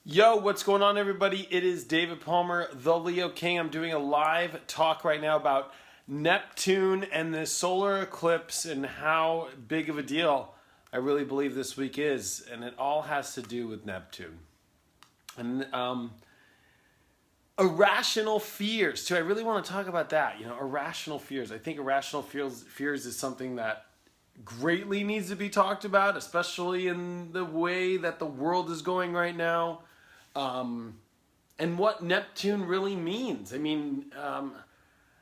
Yo, what's going on, everybody? It is David Palmer, the Leo King. I'm doing a live talk right now about Neptune and the solar eclipse and how big of a deal I really believe this week is. And it all has to do with Neptune. And irrational fears, too. I really want to talk about that. Irrational fears. I think irrational fears is something that greatly needs to be talked about, especially in the way that the world is going right now. And what Neptune really means. I mean,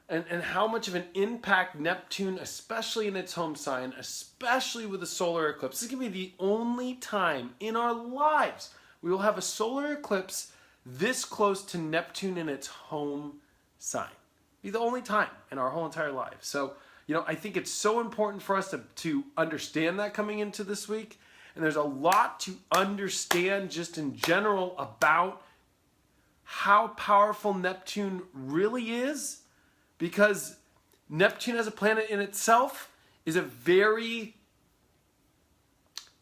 and how much of an impact Neptune, especially in its home sign, especially with a solar eclipse. This is going to be the only time in our lives we will have a solar eclipse this close to Neptune in its home sign. Be the only time in our whole entire life. So, I think it's so important for us to understand that coming into this week. And there's a lot to understand just in general about how powerful Neptune really is, because Neptune as a planet in itself is a very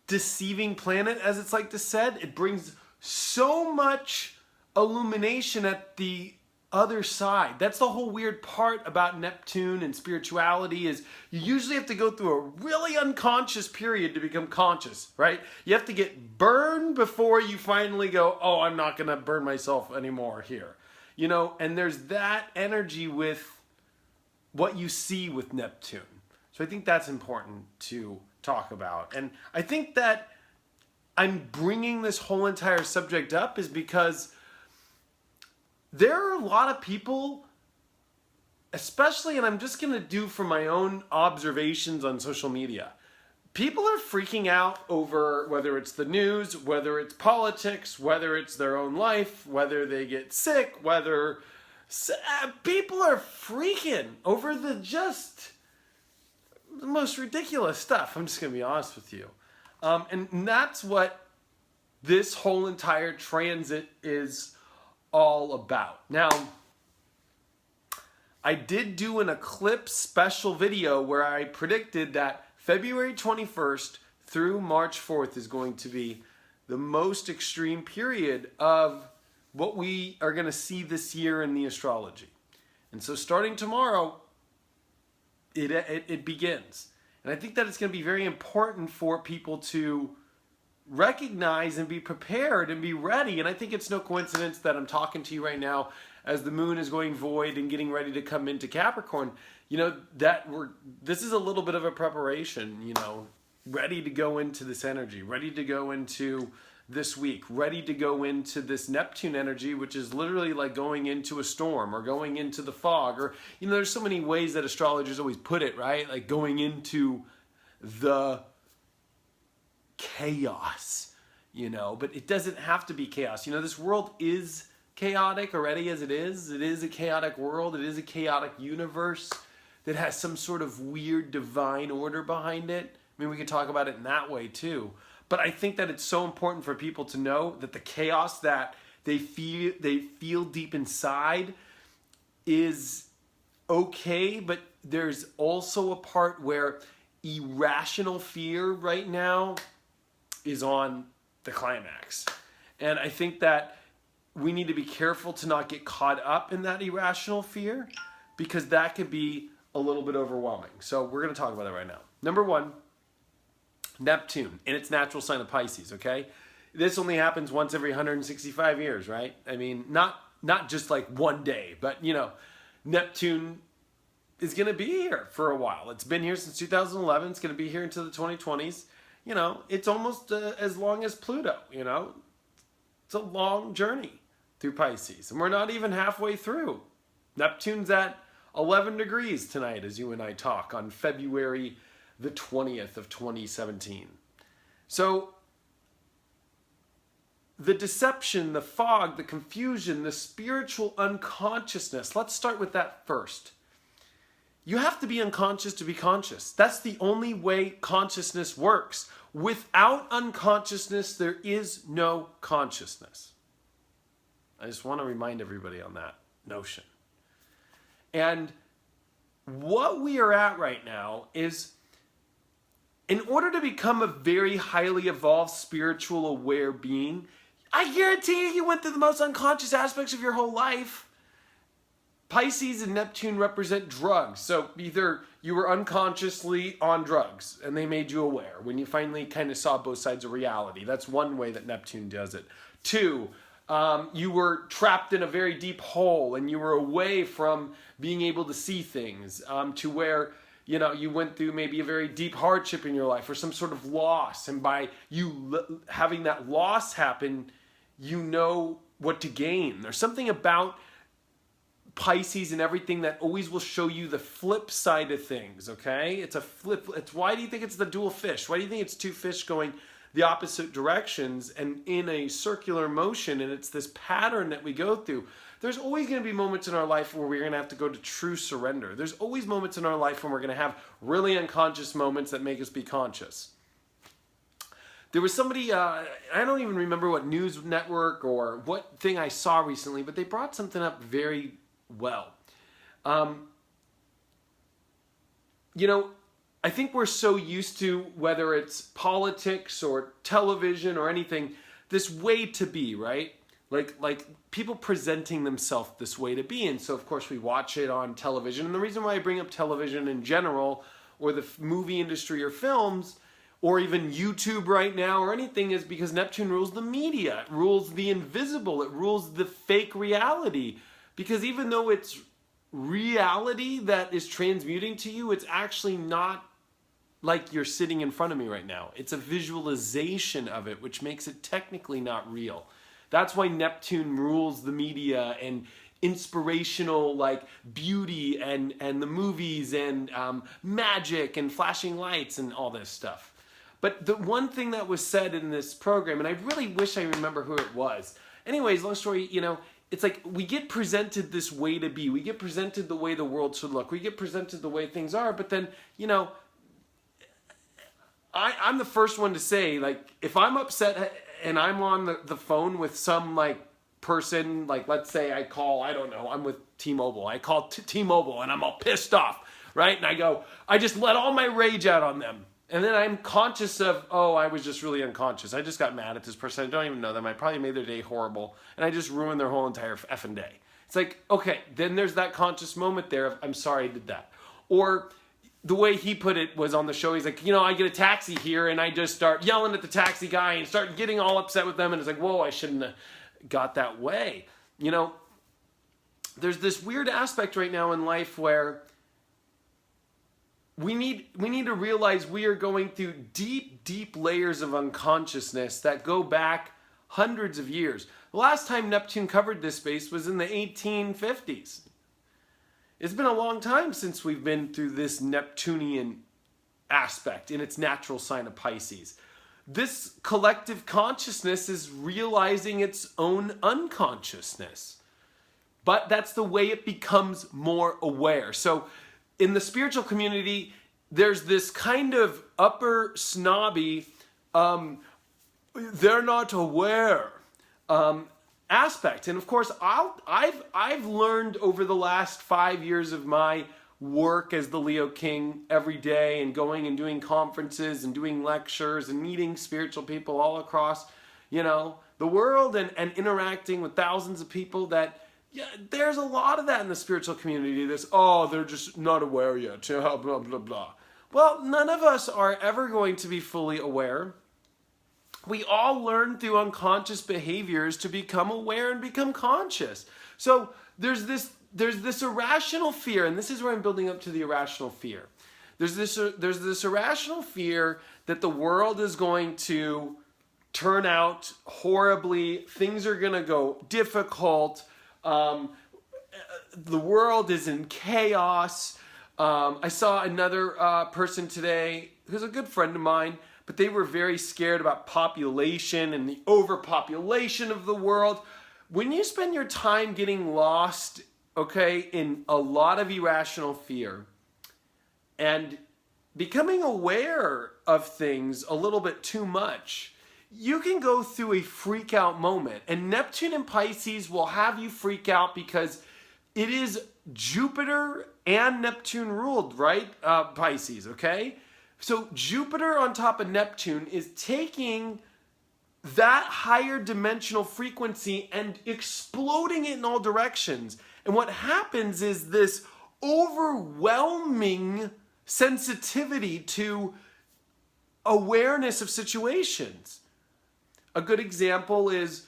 deceiving planet, as it's like to said. It brings so much illumination at the other side. That's the whole weird part about Neptune and spirituality is you usually have to go through a really unconscious period to become conscious, right? You have to get burned before you finally go, oh, I'm not going to burn myself anymore here. And there's that energy with what you see with Neptune. So I think that's important to talk about. And I think that I'm bringing this whole entire subject up is because there are a lot of people, especially, and I'm just going to do from my own observations on social media, people are freaking out over whether it's the news, whether it's politics, whether it's their own life, whether they get sick, people are freaking over the most ridiculous stuff. I'm just going to be honest with you. And that's what this whole entire transit is all about. Now, I did do an eclipse special video where I predicted that February 21st through March 4th is going to be the most extreme period of what we are going to see this year in the astrology. And so starting tomorrow, it begins. And I think that it's going to be very important for people to recognize and be prepared and be ready. And I think it's no coincidence that I'm talking to you right now as the moon is going void and getting ready to come into Capricorn. This is a little bit of a preparation, ready to go into this energy, ready to go into this week, ready to go into this Neptune energy, which is literally like going into a storm or going into the fog, or, there's so many ways that astrologers always put it, right? Like going into the chaos, but it doesn't have to be chaos. This world is chaotic already as it is. It is a chaotic world. It is a chaotic universe that has some sort of weird divine order behind it. I mean, we could talk about it in that way too. But I think that it's so important for people to know that the chaos that they feel deep inside is okay, but there's also a part where irrational fear right now is on the climax. And I think that we need to be careful to not get caught up in that irrational fear, because that could be a little bit overwhelming. So we're going to talk about that right now. Number one, Neptune in its natural sign of Pisces, okay? This only happens once every 165 years, right? I mean, not just like one day, but Neptune is going to be here for a while. It's been here since 2011. It's going to be here until the 2020s. It's almost as long as Pluto, It's a long journey through Pisces. And we're not even halfway through. Neptune's at 11 degrees tonight as you and I talk on February the 20th of 2017. So the deception, the fog, the confusion, the spiritual unconsciousness. Let's start with that first. You have to be unconscious to be conscious. That's the only way consciousness works. Without unconsciousness, there is no consciousness. I just want to remind everybody on that notion. And what we are at right now is, in order to become a very highly evolved, spiritual, aware being, I guarantee you went through the most unconscious aspects of your whole life. Pisces and Neptune represent drugs. So either you were unconsciously on drugs and they made you aware when you finally kind of saw both sides of reality. That's one way that Neptune does it. Two, you were trapped in a very deep hole and you were away from being able to see things, to where, you know, you went through maybe a very deep hardship in your life or some sort of loss. And by you having that loss happen, you know what to gain. There's something about Pisces and everything that always will show you the flip side of things, okay? It's a flip. It's why do you think it's the dual fish? Why do you think it's two fish going the opposite directions and in a circular motion, and it's this pattern that we go through? There's always going to be moments in our life where we're going to have to go to true surrender. There's always moments in our life when we're going to have really unconscious moments that make us be conscious. There was somebody, I don't even remember what news network or what thing I saw recently, but they brought something up very well. You know, I think we're so used to, whether it's politics or television or anything, this way to be, right? Like people presenting themselves this way to be. And so, of course, we watch it on television. And the reason why I bring up television in general, or the movie industry or films, or even YouTube right now or anything, is because Neptune rules the media. It rules the invisible. It rules the fake reality. Because even though it's reality that is transmuting to you, it's actually not like you're sitting in front of me right now. It's a visualization of it, which makes it technically not real. That's why Neptune rules the media and inspirational, like beauty and the movies and magic and flashing lights and all this stuff. But the one thing that was said in this program, and I really wish I remember who it was. Anyways, long story, you know, it's like we get presented this way to be. We get presented the way the world should look. We get presented the way things are. But then, you know, I'm the first one to say, like, if I'm upset and I'm on the phone with some, like, person, like, let's say I call, I don't know, I'm with T-Mobile. I call T-Mobile and I'm all pissed off, right? And I just let all my rage out on them. And then I'm conscious of, oh, I was just really unconscious. I just got mad at this person. I don't even know them. I probably made their day horrible. And I just ruined their whole entire effing day. It's like, okay, then there's that conscious moment there of, I'm sorry I did that. Or the way he put it was on the show, he's like, you know, I get a taxi here and I just start yelling at the taxi guy and start getting all upset with them. And it's like, whoa, I shouldn't have got that way. You know, there's this weird aspect right now in life where we need to realize we are going through deep, deep layers of unconsciousness that go back hundreds of years. The last time Neptune covered this space was in the 1850s. It's been a long time since we've been through this Neptunian aspect in its natural sign of Pisces. This collective consciousness is realizing its own unconsciousness. But that's the way it becomes more aware. So in the spiritual community, there's this kind of upper snobby, they're not aware aspect. And of course, I've learned over the last 5 years of my work as the Leo King every day and going and doing conferences and doing lectures and meeting spiritual people all across, you know, the world and interacting with thousands of people that, yeah, there's a lot of that in the spiritual community. This, oh, they're just not aware yet, blah, blah, blah. Well, none of us are ever going to be fully aware. We all learn through unconscious behaviors to become aware and become conscious. So there's this irrational fear, and this is where I'm building up to the irrational fear. There's this irrational fear that the world is going to turn out horribly. Things are going to go difficult. The world is in chaos. I saw another person today who's a good friend of mine, but they were very scared about population and the overpopulation of the world. When you spend your time getting lost, okay, in a lot of irrational fear and becoming aware of things a little bit too much, you can go through a freak out moment. And Neptune and Pisces will have you freak out because it is Jupiter and Neptune ruled, right? Pisces, okay? So Jupiter on top of Neptune is taking that higher dimensional frequency and exploding it in all directions. And what happens is this overwhelming sensitivity to awareness of situations. A good example is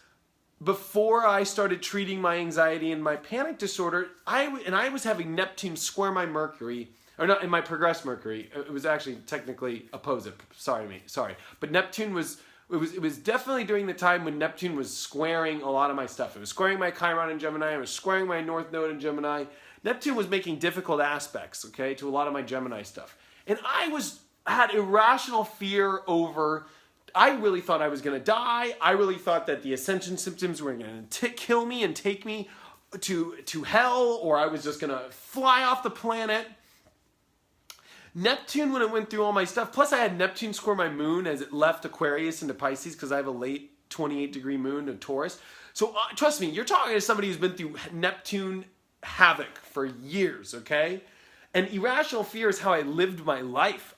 before I started treating my anxiety and my panic disorder, I was having Neptune square my Mercury, or not in my progressed Mercury. It was actually technically opposite. Sorry. But Neptune was, it was definitely during the time when Neptune was squaring a lot of my stuff. It was squaring my Chiron in Gemini. It was squaring my North Node in Gemini. Neptune was making difficult aspects, okay, to a lot of my Gemini stuff. And I had irrational fear over, I really thought I was going to die. I really thought that the ascension symptoms were going to kill me and take me to hell, or I was just going to fly off the planet. Neptune, when it went through all my stuff, plus I had Neptune square my moon as it left Aquarius into Pisces because I have a late 28-degree moon in Taurus. So trust me, you're talking to somebody who's been through Neptune havoc for years, okay? And irrational fear is how I lived my life.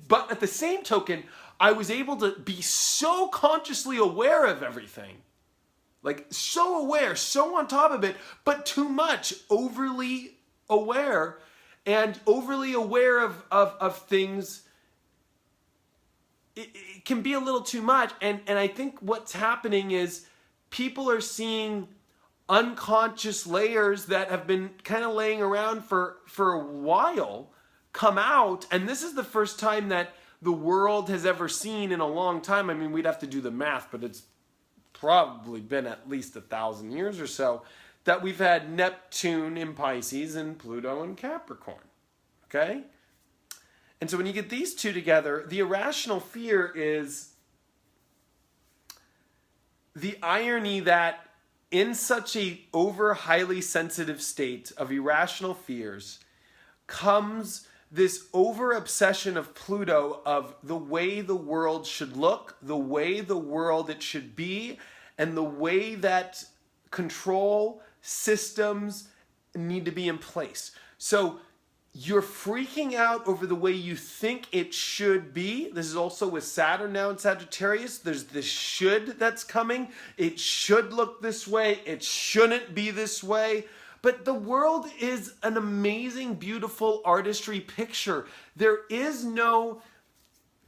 But at the same token, I was able to be so consciously aware of everything. Like, so aware, so on top of it, but too much, overly aware. And overly aware of things, it can be a little too much. And I think what's happening is people are seeing unconscious layers that have been kind of laying around for a while come out. And this is the first time that the world has ever seen in a long time. I mean, we'd have to do the math, but it's probably been at least 1,000 years or so that we've had Neptune in Pisces and Pluto in Capricorn, okay? And so when you get these two together, the irrational fear is the irony that in such a over highly sensitive state of irrational fears comes this over obsession of Pluto of the way the world should look, the way the world it should be, and the way that control systems need to be in place. So you're freaking out over the way you think it should be. This is also with Saturn now in Sagittarius. There's this should that's coming. It should look this way. It shouldn't be this way. But the world is an amazing, beautiful artistry picture. There is no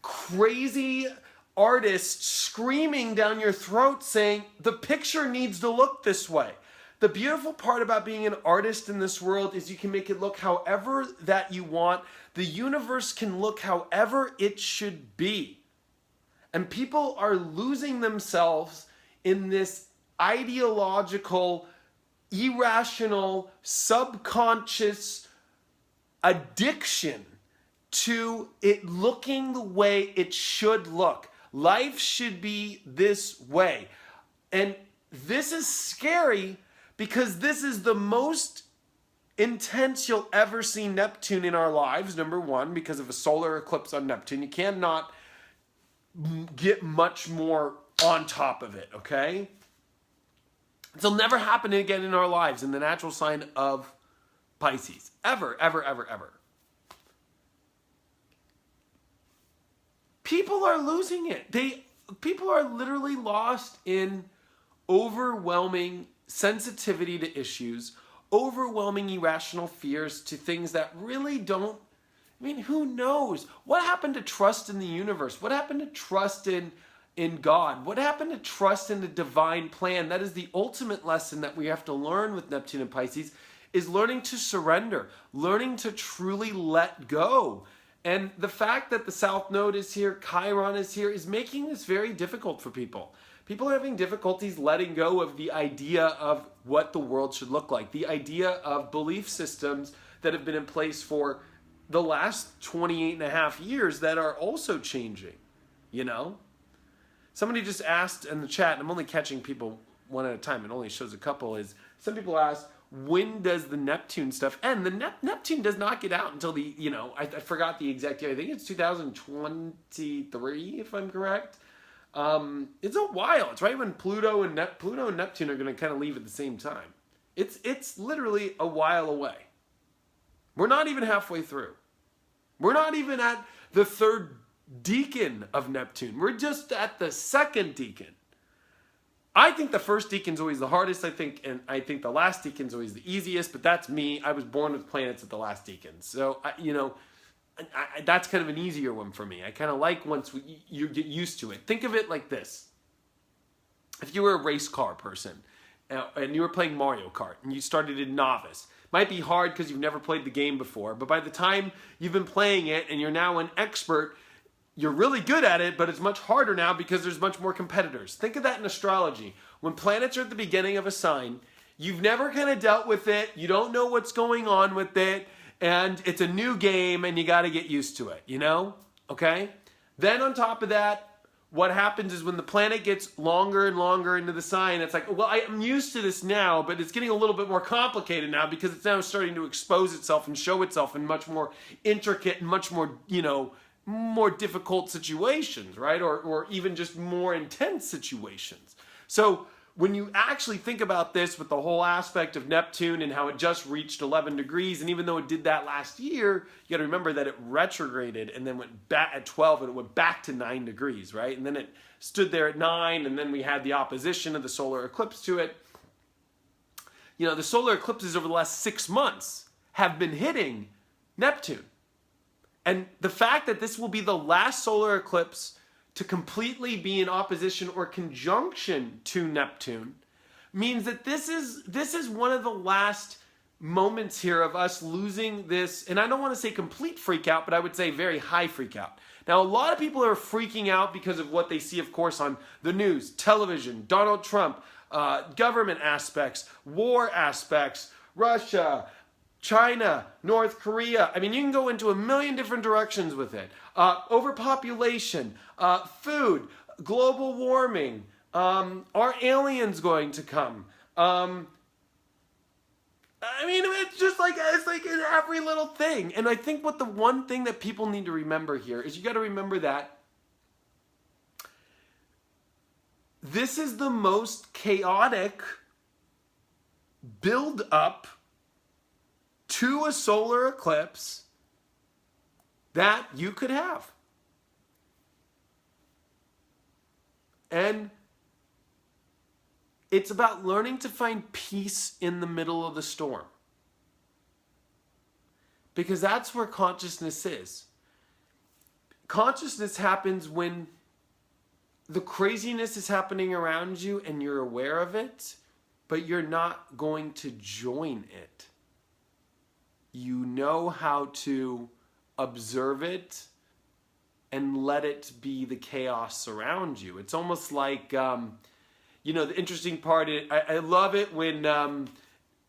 crazy artist screaming down your throat saying, the picture needs to look this way. The beautiful part about being an artist in this world is you can make it look however that you want. The universe can look however it should be. And people are losing themselves in this ideological, irrational, subconscious addiction to it looking the way it should look. Life should be this way. And this is scary because this is the most intense you'll ever see Neptune in our lives, number one, because of a solar eclipse on Neptune. You cannot get much more on top of it, okay? It'll never happen again in our lives in the natural sign of Pisces. Ever, ever, ever, ever. People are losing it. People are literally lost in overwhelming sensitivity to issues, overwhelming irrational fears to things that really don't, I mean, who knows? What happened to trust in the universe? What happened to trust in God? What happened to trust in the divine plan? That is the ultimate lesson that we have to learn with Neptune and Pisces, is learning to surrender, learning to truly let go. And the fact that the South Node is here, Chiron is here, is making this very difficult for people. People are having difficulties letting go of the idea of what the world should look like, the idea of belief systems that have been in place for the last 28 and a half years that are also changing, you know? Somebody just asked in the chat, and I'm only catching people one at a time, it only shows a couple, is some people asked, when does the Neptune stuff end? The Neptune does not get out until the, you know, I forgot the exact year, I think it's 2023, if I'm correct. It's a while. It's right when Pluto and Neptune are going to kind of leave at the same time. It's literally a while away. We're not even halfway through. We're not even at the third decan of Neptune. We're just at the second decan. I think the first decan's always the hardest, I think the last decan's always the easiest, but that's me. I was born with planets at the last decan. So, that's kind of an easier one for me. I kind of like once you get used to it. Think of it like this. If you were a race car person and you were playing Mario Kart and you started in novice, might be hard because you've never played the game before, but by the time you've been playing it and you're now an expert, you're really good at it, but it's much harder now because there's much more competitors. Think of that in astrology. When planets are at the beginning of a sign, you've never kind of dealt with it, you don't know what's going on with it, and it's a new game and you got to get used to it, Okay? Then on top of that, what happens is when the planet gets longer and longer into the sign, it's like, well, I'm used to this now, but it's getting a little bit more complicated now because it's now starting to expose itself and show itself in much more intricate and much more, more difficult situations, right? Or even just more intense situations. So when you actually think about this with the whole aspect of Neptune and how it just reached 11 degrees, and even though it did that last year, you got to remember that it retrograded and then went back at 12 and it went back to 9 degrees, right? And then it stood there at 9, and then we had the opposition of the solar eclipse to it. The solar eclipses over the last 6 months have been hitting Neptune. And the fact that this will be the last solar eclipse to completely be in opposition or conjunction to Neptune means that this is one of the last moments here of us losing this, and I don't want to say complete freak out, but I would say very high freak out. Now, a lot of people are freaking out because of what they see, of course, on the news, television, Donald Trump, government aspects, war aspects, Russia, China, North Korea. I mean, you can go into a million different directions with it. Overpopulation, food, global warming, are aliens going to come? It's like in every little thing. And I think the one thing that people need to remember here is you got to remember that this is the most chaotic build up to a solar eclipse that you could have. And it's about learning to find peace in the middle of the storm. Because that's where consciousness is. Consciousness happens when the craziness is happening around you and you're aware of it, but you're not going to join it. You know how to observe it and let it be the chaos around you. It's almost like, the interesting part, I love it when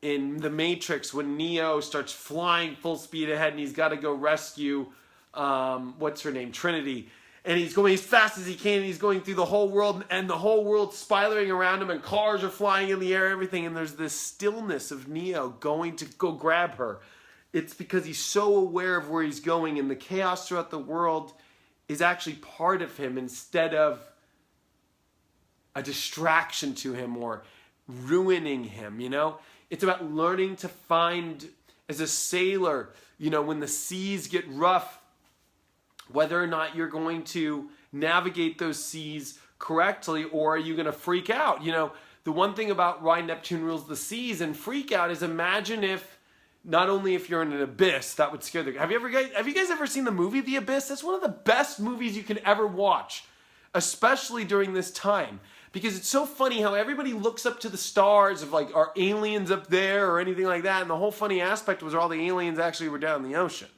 in The Matrix, when Neo starts flying full speed ahead and he's got to go rescue, what's her name, Trinity. And he's going as fast as he can, and he's going through the whole world, and the whole world's spiraling around him, and cars are flying in the air, everything, and there's this stillness of Neo going to go grab her. It's because he's so aware of where he's going, and the chaos throughout the world is actually part of him instead of a distraction to him or ruining him, It's about learning to find, as a sailor, when the seas get rough, whether or not you're going to navigate those seas correctly, or are you going to freak out? The one thing about why Neptune rules the seas and freak out is, imagine if, not only if you're in an abyss, that would scare the... Have you guys ever seen the movie The Abyss? That's one of the best movies you can ever watch, especially during this time. Because it's so funny how everybody looks up to the stars of, like, are aliens up there or anything like that? And the whole funny aspect was all the aliens actually were down in the ocean.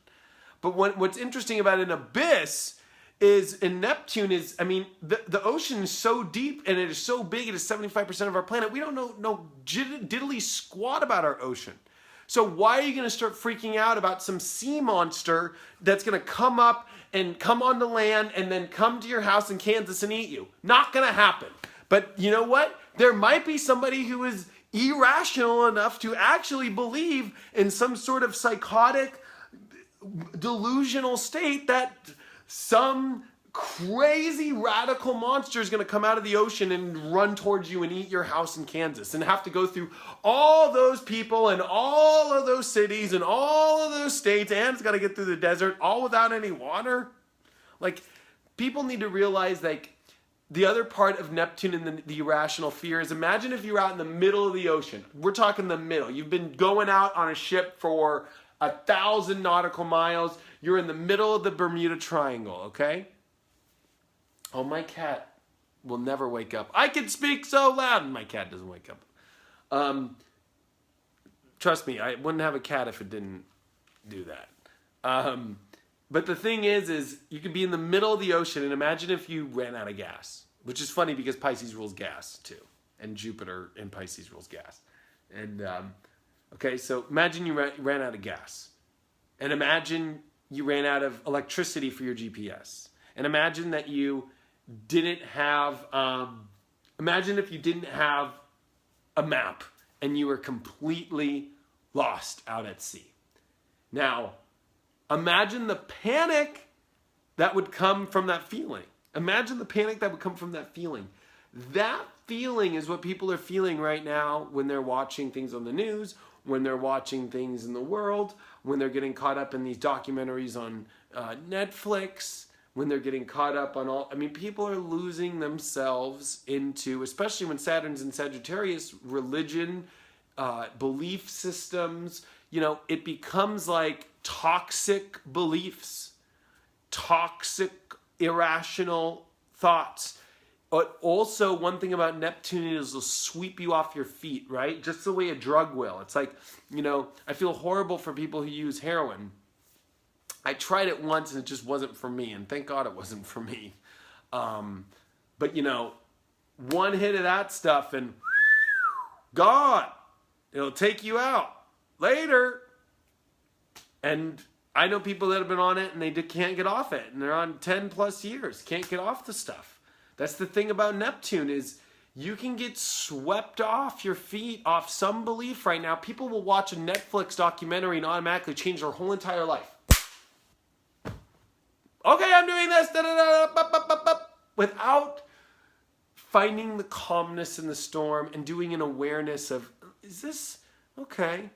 But what's interesting about an abyss is, in Neptune is, the ocean is so deep and it is so big, it is 75% of our planet. We don't know diddly squat about our ocean. So why are you going to start freaking out about some sea monster that's going to come up and come onto land and then come to your house in Kansas and eat you? Not going to happen. But you know what? There might be somebody who is irrational enough to actually believe in some sort of psychotic, delusional state that some crazy radical monster is going to come out of the ocean and run towards you and eat your house in Kansas and have to go through all those people and all of those cities and all of those states, and it's got to get through the desert all without any water. Like, people need to realize, like, the other part of Neptune and the irrational fear is, imagine if you're out in the middle of the ocean. We're talking the middle. You've been going out on a ship for 1,000 nautical miles. You're in the middle of the Bermuda Triangle, okay? Oh, my cat will never wake up. I can speak so loud, and my cat doesn't wake up. Trust me, I wouldn't have a cat if it didn't do that. But the thing is you could be in the middle of the ocean, and imagine if you ran out of gas, which is funny because Pisces rules gas too, and Jupiter in Pisces rules gas. And okay, so imagine you ran out of gas, and imagine you ran out of electricity for your GPS, and imagine that you didn't have, imagine if you didn't have a map and you were completely lost out at sea. Now, imagine the panic that would come from that feeling. Imagine the panic that would come from that feeling. That feeling is what people are feeling right now when they're watching things on the news, when they're watching things in the world, when they're getting caught up in these documentaries on Netflix, when they're getting caught up on all... I mean, people are losing themselves into, especially when Saturn's in Sagittarius, religion, belief systems. You know, it becomes like toxic beliefs, toxic, irrational thoughts. But also, one thing about Neptune is it'll sweep you off your feet, right? Just the way a drug will. It's like, you know, I feel horrible for people who use heroin. I tried it once and it just wasn't for me, and thank God it wasn't for me. But, you know, one hit of that stuff and gone. It'll take you out. Later. And I know people that have been on it and they can't get off it. And they're on 10 plus years. Can't get off the stuff. That's the thing about Neptune is you can get swept off your feet, off some belief right now. People will watch a Netflix documentary and automatically change their whole entire life. Okay, I'm doing this. Without finding the calmness in the storm and doing an awareness of, is this okay?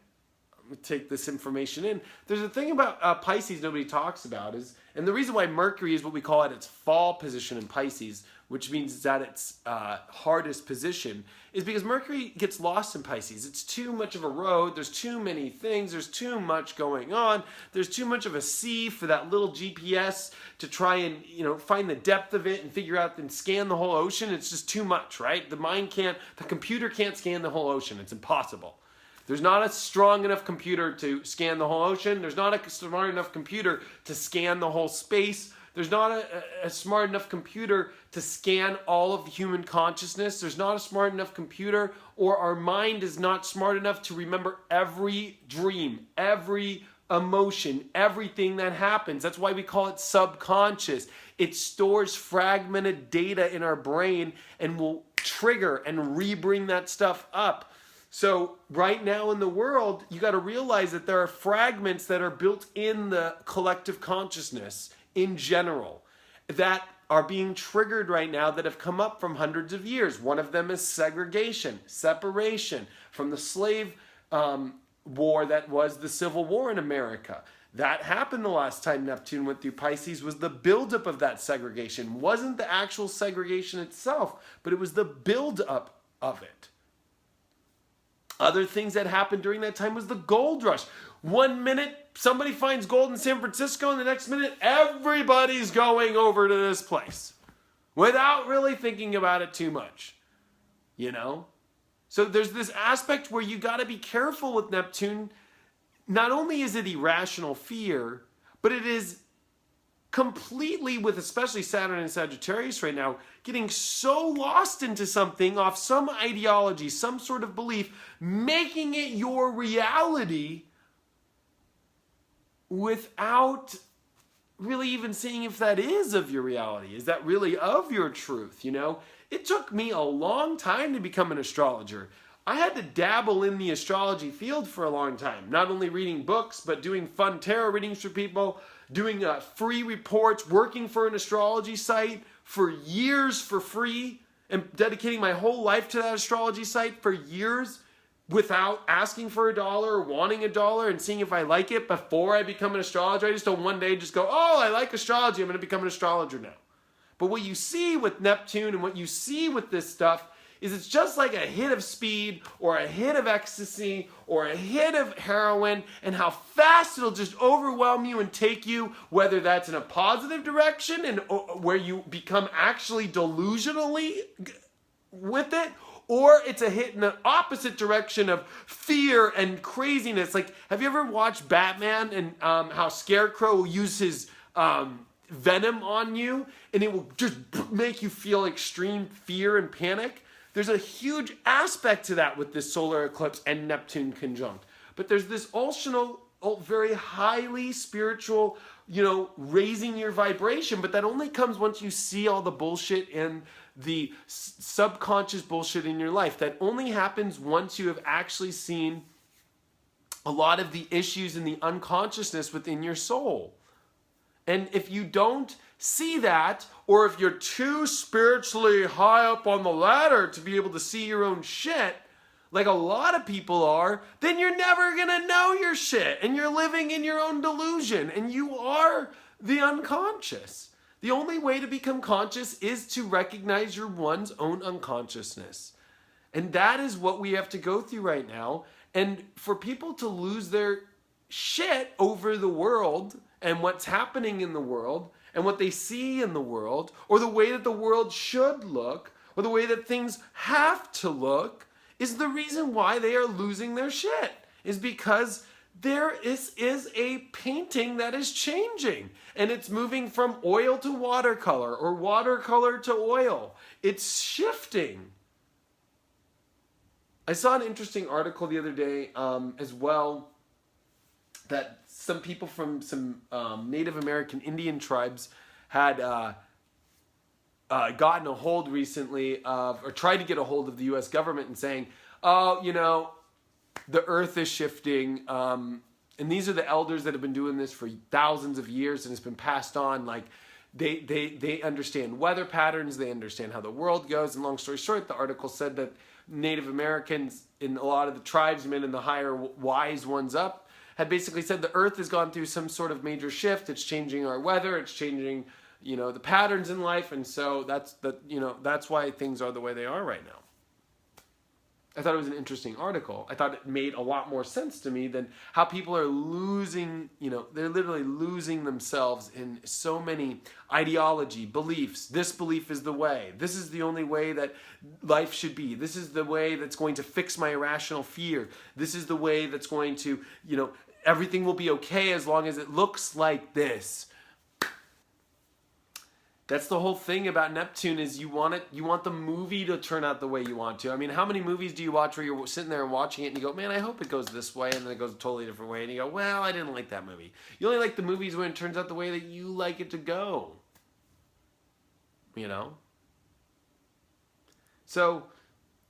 I'm going to take this information in. There's a thing about Pisces nobody talks about is, and the reason why Mercury is what we call at its fall position in Pisces, which means it's at its hardest position, is because Mercury gets lost in Pisces. It's too much of a road. There's too many things. There's too much going on. There's too much of a sea for that little GPS to try and, you know, find the depth of it and figure out and scan the whole ocean. It's just too much, right? The computer can't scan the whole ocean. It's impossible. There's not a strong enough computer to scan the whole ocean. There's not a smart enough computer to scan the whole space. There's not a smart enough computer to scan all of human consciousness. There's not a smart enough computer, or our mind is not smart enough to remember every dream, every emotion, everything that happens. That's why we call it subconscious. It stores fragmented data in our brain and will trigger and re-bring that stuff up. So right now in the world, you got to realize that there are fragments that are built in the collective consciousness in general that are being triggered right now that have come up from hundreds of years. One of them is segregation, separation from the slave war that was the Civil War in America. That happened the last time Neptune went through Pisces, was the buildup of that segregation. It wasn't the actual segregation itself, but it was the buildup of it. Other things that happened during that time was the gold rush. 1 minute, somebody finds gold in San Francisco, and the next minute, everybody's going over to this place without really thinking about it too much, you know? So there's this aspect where you got to be careful with Neptune. Not only is it irrational fear, but it is completely, with especially Saturn and Sagittarius right now, getting so lost into something off some ideology, some sort of belief, making it your reality without really even seeing if that is of your reality. Is that really of your truth, you know? It took me a long time to become an astrologer. I had to dabble in the astrology field for a long time. Not only reading books, but doing fun tarot readings for people, doing free reports, working for an astrology site for years for free, and dedicating my whole life to that astrology site for years without asking for $1 or wanting $1 and seeing if I like it before I become an astrologer. I just don't one day just go, oh, I like astrology, I'm going to become an astrologer now. But what you see with Neptune and what you see with this stuff is it's just like a hit of speed or a hit of ecstasy or a hit of heroin, and how fast it'll just overwhelm you and take you, whether that's in a positive direction and where you become actually delusionally with it, or it's a hit in the opposite direction of fear and craziness. Like, have you ever watched Batman and how Scarecrow will use his venom on you and it will just make you feel extreme fear and panic? There's a huge aspect to that with this solar eclipse and Neptune conjunct. But there's this also very highly spiritual, raising your vibration. But that only comes once you see all the bullshit and the subconscious bullshit in your life. That only happens once you have actually seen a lot of the issues in the unconsciousness within your soul. And if you don't see that, or if you're too spiritually high up on the ladder to be able to see your own shit, like a lot of people are, then you're never gonna know your shit, and you're living in your own delusion, and you are the unconscious. The only way to become conscious is to recognize your one's own unconsciousness. And that is what we have to go through right now. And for people to lose their shit over the world and what's happening in the world and what they see in the world, or the way that the world should look, or the way that things have to look, is the reason why they are losing their shit. Is because there is a painting that is changing, and it's moving from oil to watercolor, or watercolor to oil. It's shifting. I saw an interesting article the other day as well, that some people from some Native American Indian tribes had gotten a hold recently of, or tried to get a hold of the U.S. government and saying, oh, the earth is shifting. And these are the elders that have been doing this for thousands of years, and it's been passed on. Like, they understand weather patterns. They understand how the world goes. And long story short, the article said that Native Americans in a lot of the tribesmen and the higher wise ones up had basically said the earth has gone through some sort of major shift. It's changing our weather. It's changing, the patterns in life. And so that's why things are the way they are right now. I thought it was an interesting article. I thought it made a lot more sense to me than how people are losing, they're literally losing themselves in so many ideology, beliefs. This belief is the way. This is the only way that life should be. This is the way that's going to fix my irrational fear. This is the way that's going to, everything will be okay as long as it looks like this. That's the whole thing about Neptune, is you want the movie to turn out the way you want to. I mean, how many movies do you watch where you're sitting there and watching it and you go, man, I hope it goes this way, and then it goes a totally different way, and you go, well, I didn't like that movie. You only like the movies when it turns out the way that you like it to go. So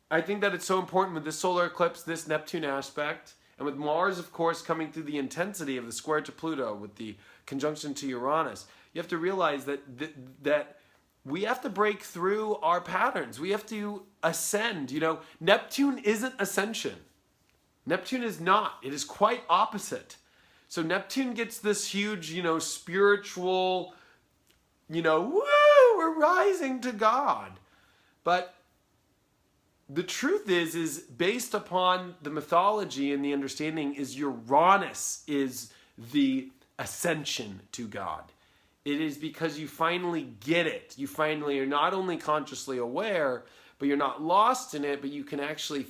I think that it's so important with this solar eclipse, this Neptune aspect, and with Mars, of course, coming through the intensity of the square to Pluto with the conjunction to Uranus. You have to realize that we have to break through our patterns. We have to ascend. Neptune isn't ascension. Neptune is not. It is quite opposite. So Neptune gets this huge, spiritual, woo, we're rising to God. But the truth is based upon the mythology and the understanding, is Uranus is the ascension to God. It is because you finally get it. You finally are not only consciously aware, but you're not lost in it, but you can actually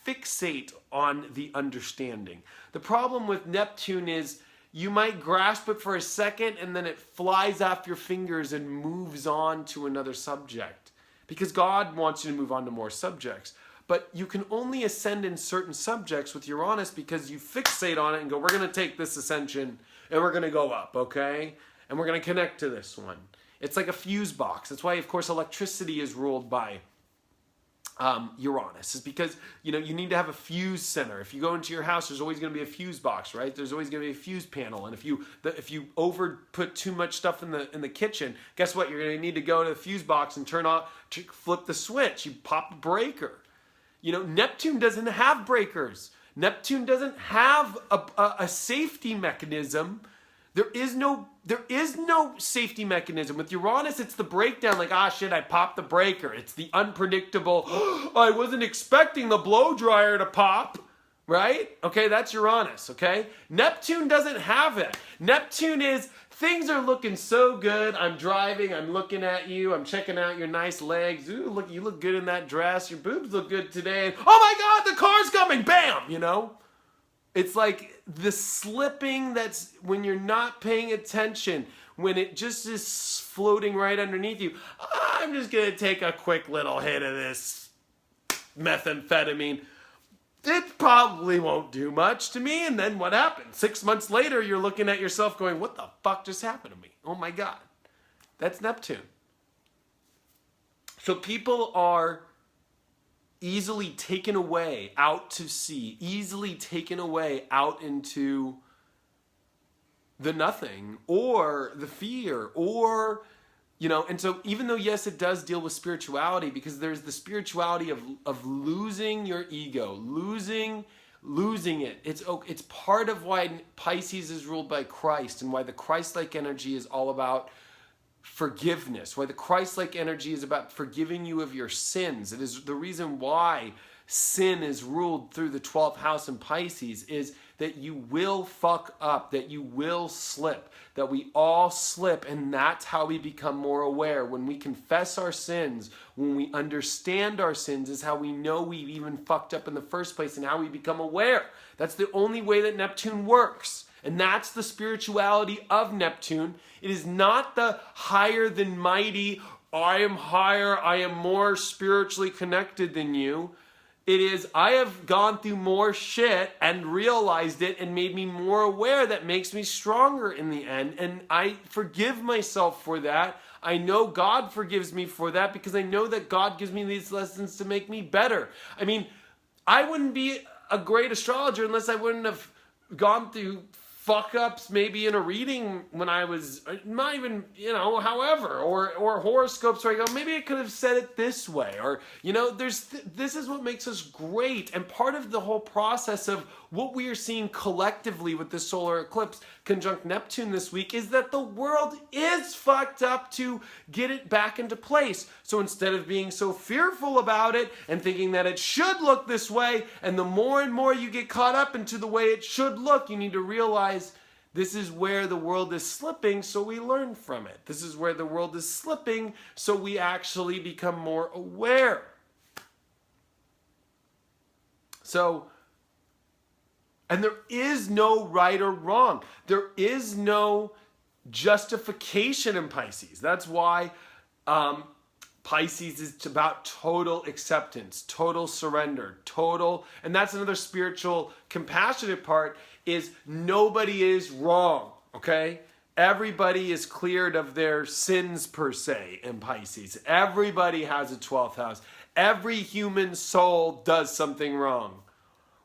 fixate on the understanding. The problem with Neptune is you might grasp it for a second and then it flies off your fingers and moves on to another subject. Because God wants you to move on to more subjects. But you can only ascend in certain subjects with Uranus because you fixate on it and go, we're going to take this ascension and we're going to go up, okay? And we're going to connect to this one. It's like a fuse box. That's why, of course, electricity is ruled by Uranus. Is because, you need to have a fuse center. If you go into your house, there's always going to be a fuse box, right? There's always going to be a fuse panel. And if you over put too much stuff in the kitchen, guess what? You're going to need to go to the fuse box and flip the switch. You pop a breaker. Neptune doesn't have breakers. Neptune doesn't have a safety mechanism There is no safety mechanism. With Uranus, it's the breakdown, like, ah, shit, I popped the breaker. It's the unpredictable, I wasn't expecting the blow dryer to pop, right? Okay, that's Uranus, okay? Neptune doesn't have it. Neptune is, things are looking so good. I'm driving, I'm looking at you, I'm checking out your nice legs. Ooh, look, you look good in that dress. Your boobs look good today. And, oh my God, the car's coming, bam, you know? It's like the slipping that's when you're not paying attention, when it just is floating right underneath you. I'm just going to take a quick little hit of this methamphetamine. It probably won't do much to me. And then what happens? 6 months later, you're looking at yourself going, what the fuck just happened to me? Oh my God. That's Neptune. So people are easily taken away out to sea, easily taken away out into the nothing or the fear or, you know, and so even though, yes, it does deal with spirituality, because there's the spirituality of losing your ego, losing it. It's part of why Pisces is ruled by Christ and why the Christ-like energy is all about forgiveness, why the Christ-like energy is about forgiving you of your sins. It is the reason why sin is ruled through the 12th house in Pisces, is that you will fuck up, that you will slip, that we all slip, and that's how we become more aware. When we confess our sins, when we understand our sins, is how we know we've even fucked up in the first place and how we become aware. That's the only way that Neptune works. And that's the spirituality of Neptune. It is not the higher than mighty, I am higher, I am more spiritually connected than you. It is, I have gone through more shit and realized it and made me more aware, that makes me stronger in the end. And I forgive myself for that. I know God forgives me for that, because I know that God gives me these lessons to make me better. I mean, I wouldn't be a great astrologer unless I wouldn't have gone through fuck-ups maybe in a reading when I was not even, you know, however, or horoscopes where I go, maybe I could have said it this way, or, you know, this is what makes us great. And part of the whole process of what we are seeing collectively with this solar eclipse conjunct Neptune this week is that the world is fucked up to get it back into place. So instead of being so fearful about it and thinking that it should look this way, and the more and more you get caught up into the way it should look, you need to realize this is where the world is slipping, so we learn from it. This is where the world is slipping, so we actually become more aware. So, and there is no right or wrong. There is no justification in Pisces. That's why Pisces is about total acceptance, total surrender, total, and that's another spiritual, compassionate part, is nobody is wrong, okay? Everybody is cleared of their sins per se in Pisces. Everybody has a 12th house. Every human soul does something wrong.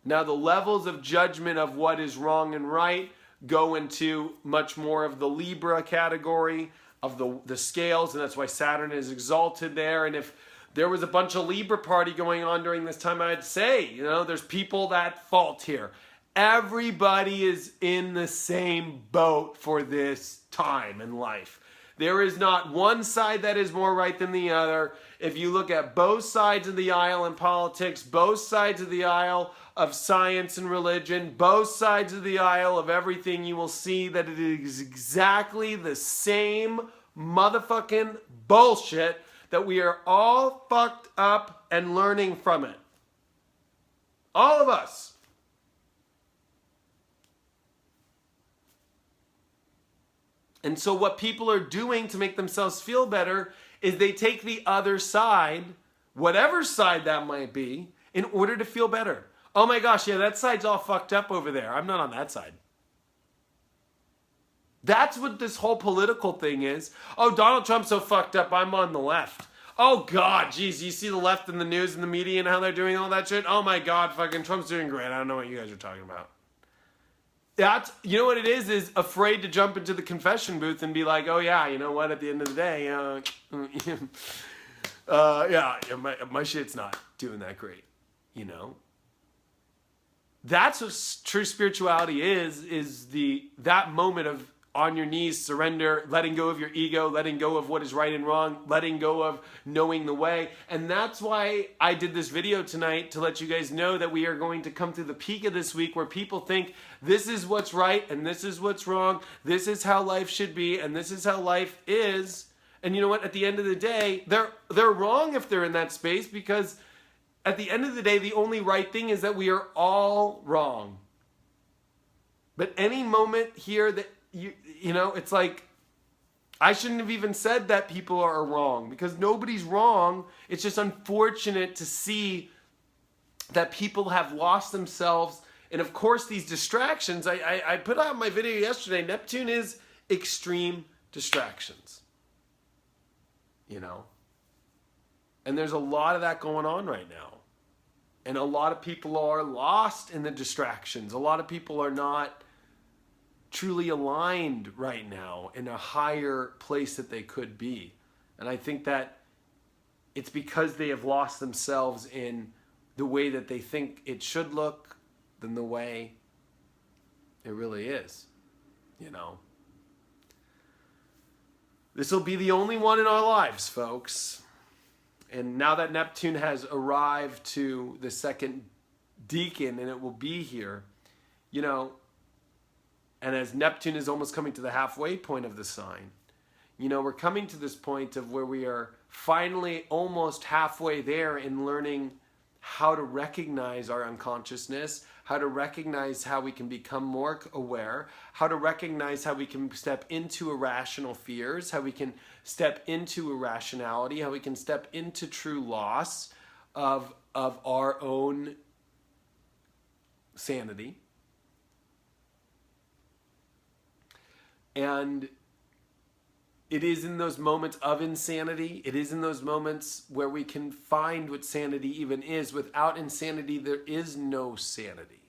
Now, the levels of judgment of what is wrong and right go into much more of the Libra category of the scales, and that's why Saturn is exalted there. And if there was a bunch of Libra party going on during this time, I'd say, you know, there's people at fault here. Everybody is in the same boat for this time in life. There is not one side that is more right than the other. If you look at both sides of the aisle in politics, both sides of the aisle of science and religion, both sides of the aisle of everything, you will see that it is exactly the same motherfucking bullshit, that we are all fucked up and learning from it. All of us. And so what people are doing to make themselves feel better is they take the other side, whatever side that might be, in order to feel better. Oh my gosh, yeah, that side's all fucked up over there. I'm not on that side. That's what this whole political thing is. Oh, Donald Trump's so fucked up, I'm on the left. Oh God, geez, you see the left in the news and the media and how they're doing all that shit? Oh my God, fucking Trump's doing great. I don't know what you guys are talking about. That's, you know what it is afraid to jump into the confession booth and be like, oh yeah, you know what, at the end of the day, my shit's not doing that great, you know? That's what true spirituality is that moment of on your knees, surrender, letting go of your ego, letting go of what is right and wrong, letting go of knowing the way. And that's why I did this video tonight, to let you guys know that we are going to come through the peak of this week where people think this is what's right and this is what's wrong, this is how life should be, and this is how life is. And you know what? At the end of the day, they're wrong if they're in that space, because at the end of the day, the only right thing is that we are all wrong. But any moment here that you know, it's like, I shouldn't have even said that people are wrong, because nobody's wrong. It's just unfortunate to see that people have lost themselves. And of course, these distractions, I put out my video yesterday, Neptune is extreme distractions, you know. And there's a lot of that going on right now. And a lot of people are lost in the distractions. A lot of people are not truly aligned right now in a higher place that they could be. And I think that it's because they have lost themselves in the way that they think it should look than the way it really is, you know. This will be the only one in our lives, folks. And now that Neptune has arrived to the second decan, and it will be here, you know, and as Neptune is almost coming to the halfway point of the sign, you know, we're coming to this point of where we are finally almost halfway there in learning how to recognize our unconsciousness, how to recognize how we can become more aware, how to recognize how we can step into irrational fears, how we can step into irrationality, how we can step into true loss of our own sanity. And it is in those moments of insanity, it is in those moments where we can find what sanity even is. Without insanity, there is no sanity.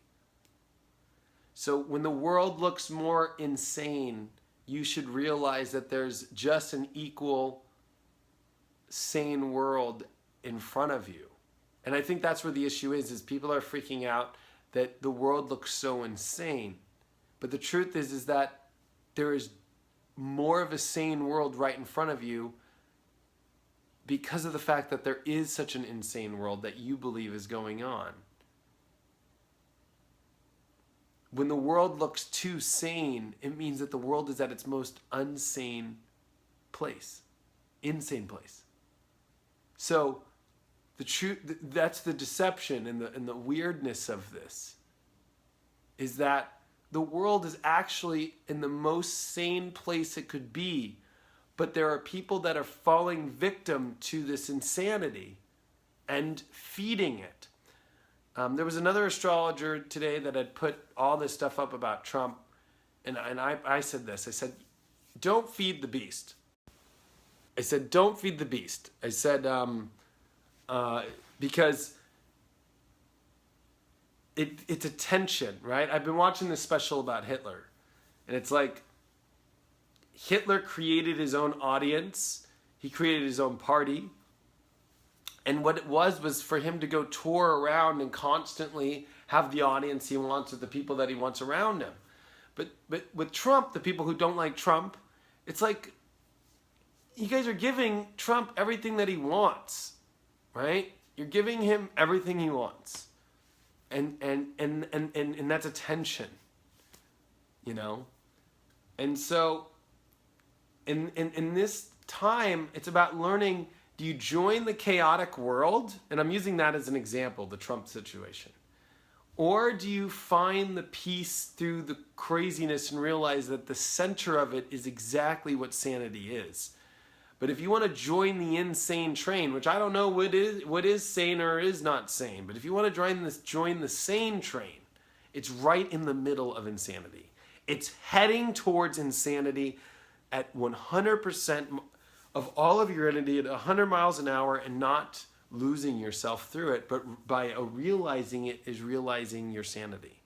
So when the world looks more insane, you should realize that there's just an equal sane world in front of you. And I think that's where the issue is people are freaking out that the world looks so insane. But the truth is that there is more of a sane world right in front of you, because of the fact that there is such an insane world that you believe is going on. When the world looks too sane, it means that the world is at its most unsane place, insane place. So the truth, that's the deception and the weirdness of this, is that the world is actually in the most sane place it could be, but there are people that are falling victim to this insanity and feeding it. There was another astrologer today that had put all this stuff up about Trump, and I said this. I said, don't feed the beast. I said, don't feed the beast. I said, because it's attention, right? I've been watching this special about Hitler, and it's like Hitler created his own audience. He created his own party. And what it was for him to go tour around and constantly have the audience he wants with the people that he wants around him. But with Trump, the people who don't like Trump, it's like you guys are giving Trump everything that he wants, right? You're giving him everything he wants. And that's attention, you know? And so in this time, it's about learning, do you join the chaotic world? And I'm using that as an example, the Trump situation. Or do you find the peace through the craziness and realize that the center of it is exactly what sanity is? But if you want to join the insane train, which I don't know what is sane or is not sane, but if you want to join the sane train, it's right in the middle of insanity. It's heading towards insanity at 100% of all of your energy at 100 miles an hour, and not losing yourself through it, but by realizing it is realizing your sanity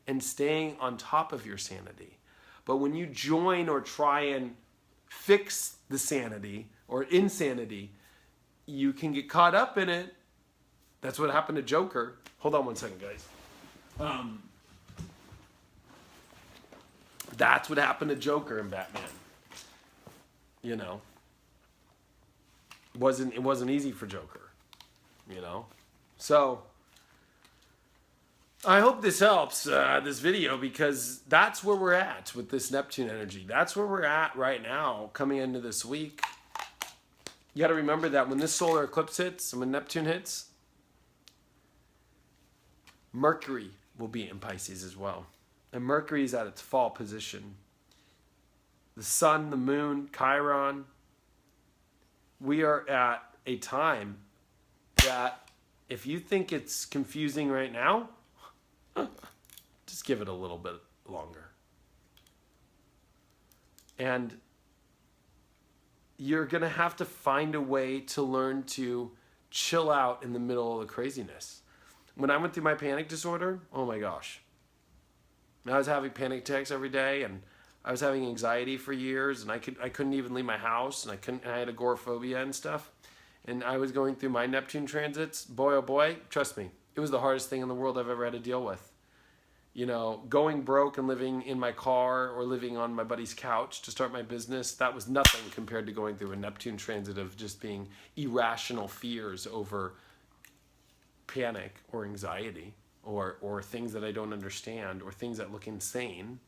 and staying on top of your sanity. But when you join or try and fix the sanity or insanity, you can get caught up in it. That's what happened to Joker. Hold on one second, guys. That's what happened to Joker in Batman. You know, it wasn't easy for Joker. You know, so I hope this helps, this video, because that's where we're at with this Neptune energy. That's where we're at right now, coming into this week. You got to remember that when this solar eclipse hits and when Neptune hits, Mercury will be in Pisces as well. And Mercury is at its fall position. The sun, the moon, Chiron. We are at a time that if you think it's confusing right now, just give it a little bit longer. And you're going to have to find a way to learn to chill out in the middle of the craziness. When I went through my panic disorder, oh my gosh. I was having panic attacks every day, and I was having anxiety for years, and I couldn't even leave my house, and I had agoraphobia and stuff. And I was going through my Neptune transits. Boy, oh boy, trust me, it was the hardest thing in the world I've ever had to deal with. You know, going broke and living in my car or living on my buddy's couch to start my business, that was nothing compared to going through a Neptune transit of just being irrational fears over panic or anxiety or things that I don't understand or things that look insane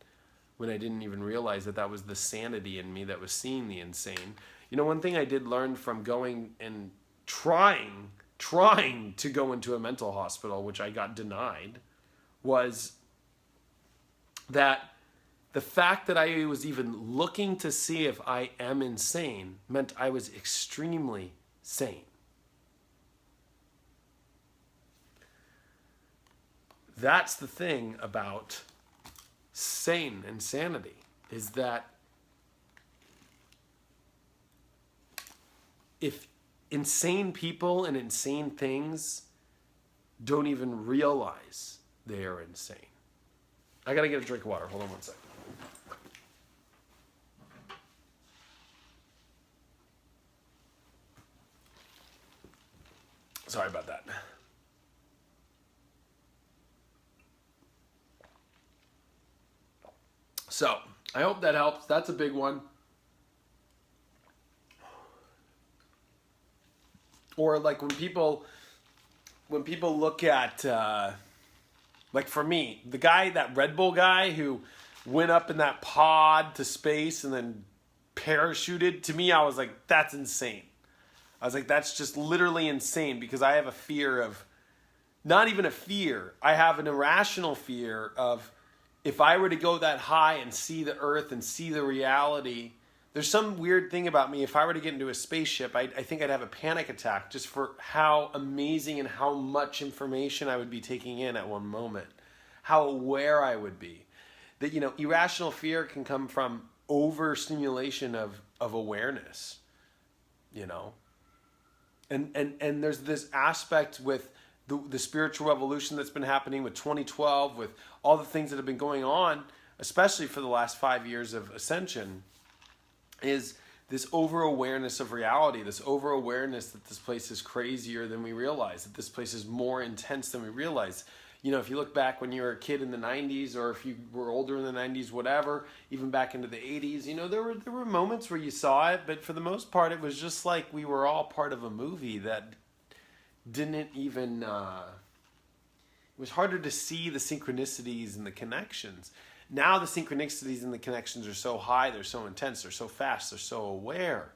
when I didn't even realize that that was the sanity in me that was seeing the insane. You know, one thing I did learn from going and trying to go into a mental hospital, which I got denied, was that the fact that I was even looking to see if I am insane meant I was extremely sane. That's the thing about sane and sanity, is that if insane people and insane things don't even realize they are insane. I gotta get a drink of water. Hold on one second. Sorry about that. So, I hope that helps. That's a big one. Or like when people look at, like for me, the guy, that Red Bull guy who went up in that pod to space and then parachuted, to me I was like, that's insane. I was like, that's just literally insane, because I have a fear of, not even a fear, I have an irrational fear of, if I were to go that high and see the earth and see the reality, there's some weird thing about me. If I were to get into a spaceship, I think I'd have a panic attack just for how amazing and how much information I would be taking in at one moment. How aware I would be. That, you know, irrational fear can come from overstimulation of awareness, you know. And there's this aspect with the spiritual revolution that's been happening with 2012, with all the things that have been going on, especially for the last 5 years of ascension, is this over-awareness of reality, this over-awareness that this place is crazier than we realize, that this place is more intense than we realize. You know, if you look back when you were a kid in the 90s, or if you were older in the 90s, whatever, even back into the 80s, you know, there were moments where you saw it, but for the most part, it was just like we were all part of a movie that didn't even, it was harder to see the synchronicities and the connections. Now the synchronicities and the connections are so high, they're so intense, they're so fast, they're so aware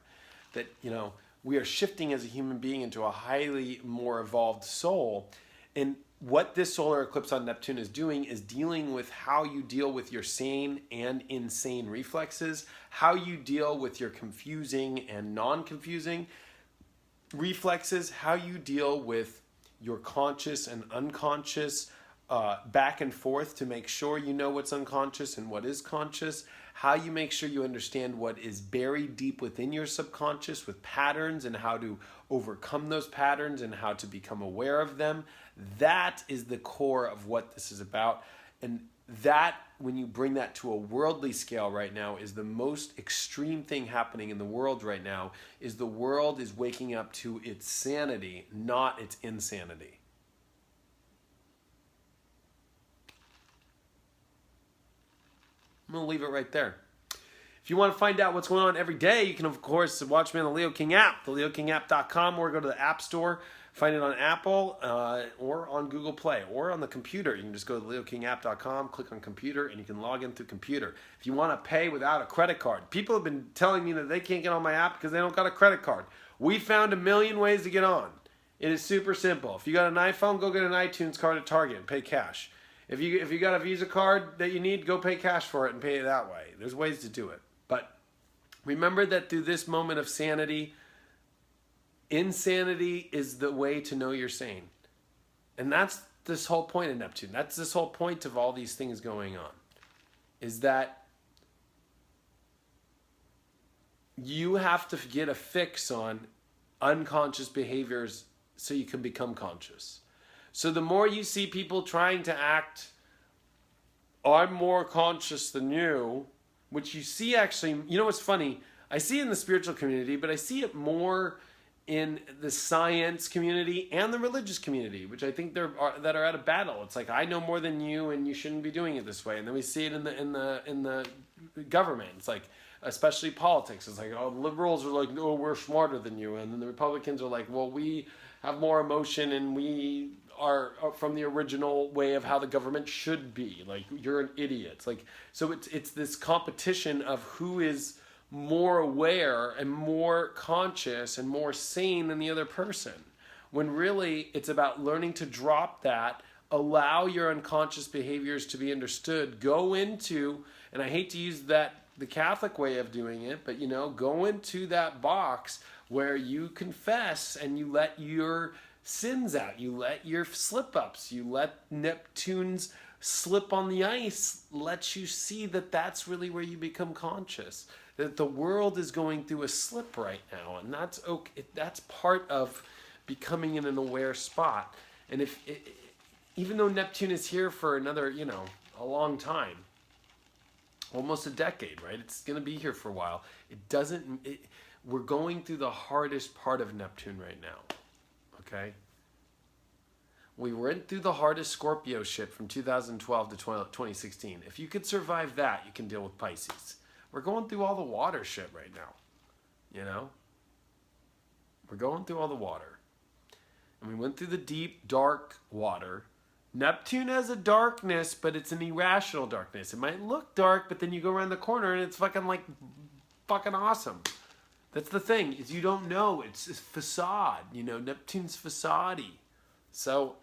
that, you know, we are shifting as a human being into a highly more evolved soul. And what this solar eclipse on Neptune is doing is dealing with how you deal with your sane and insane reflexes, how you deal with your confusing and non-confusing reflexes, how you deal with your conscious and unconscious back and forth to make sure you know what's unconscious and what is conscious, how you make sure you understand what is buried deep within your subconscious with patterns and how to overcome those patterns and how to become aware of them. That is the core of what this is about. And that, when you bring that to a worldly scale right now, is the most extreme thing happening in the world right now, is the world is waking up to its sanity, not its insanity. I'm going to leave it right there. If you want to find out what's going on every day, you can, of course, watch me on the Leo King app, theleokingapp.com, or go to the App Store, find it on Apple, or on Google Play, or on the computer. You can just go to theleokingapp.com, click on computer, and you can log in through computer. If you want to pay without a credit card, people have been telling me that they can't get on my app because they don't got a credit card. We found a million ways to get on. It is super simple. If you got an iPhone, go get an iTunes card at Target and pay cash. If you got a Visa card that you need, go pay cash for it and pay it that way. There's ways to do it. But remember that through this moment of sanity, insanity is the way to know you're sane. And that's this whole point of Neptune. That's this whole point of all these things going on. Is that you have to get a fix on unconscious behaviors so you can become conscious. So the more you see people trying to act, I'm more conscious than you, which you see actually, you know what's funny? I see it in the spiritual community, but I see it more in the science community and the religious community, which I think that are at a battle. It's like, I know more than you, and you shouldn't be doing it this way. And then we see it in the government. It's like, especially politics. It's like, oh, the liberals are like, no, we're smarter than you, and then the Republicans are like, well, we have more emotion, and we are from the original way of how the government should be. Like, you're an idiot. It's like, so it's this competition of who is more aware and more conscious and more sane than the other person, when really it's about learning to drop that, allow your unconscious behaviors to be understood, go into, and I hate to use that the Catholic way of doing it, but go into that box where you confess and you let your sins out, you let your slip-ups, you let Neptune's slip on the ice, let you see that that's really where you become conscious, that the world is going through a slip right now, and that's okay. That's part of becoming in an aware spot. And even though Neptune is here for another, a long time, almost a decade, right? It's going to be here for a while. We're going through the hardest part of Neptune right now, okay? We went through the hardest Scorpio shit from 2012 to 2016. If you could survive that, you can deal with Pisces. We're going through all the water shit right now, We're going through all the water. And we went through the deep, dark water. Neptune has a darkness, but it's an irrational darkness. It might look dark, but then you go around the corner and it's fucking awesome. That's the thing, is you don't know. It's a facade, Neptune's facade-y. So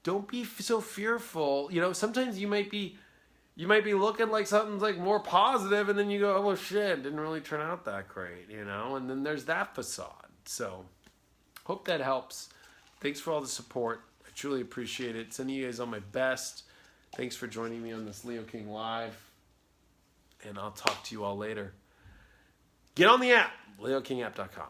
don't be so fearful. Sometimes you might be looking like something's like more positive, and then you go, oh shit, didn't really turn out that great, and then there's that facade. So hope that helps. Thanks for all the support. I truly appreciate it. Sending you guys all my best. Thanks for joining me on this Leo King Live, and I'll talk to you all later. Get on the app, leokingapp.com.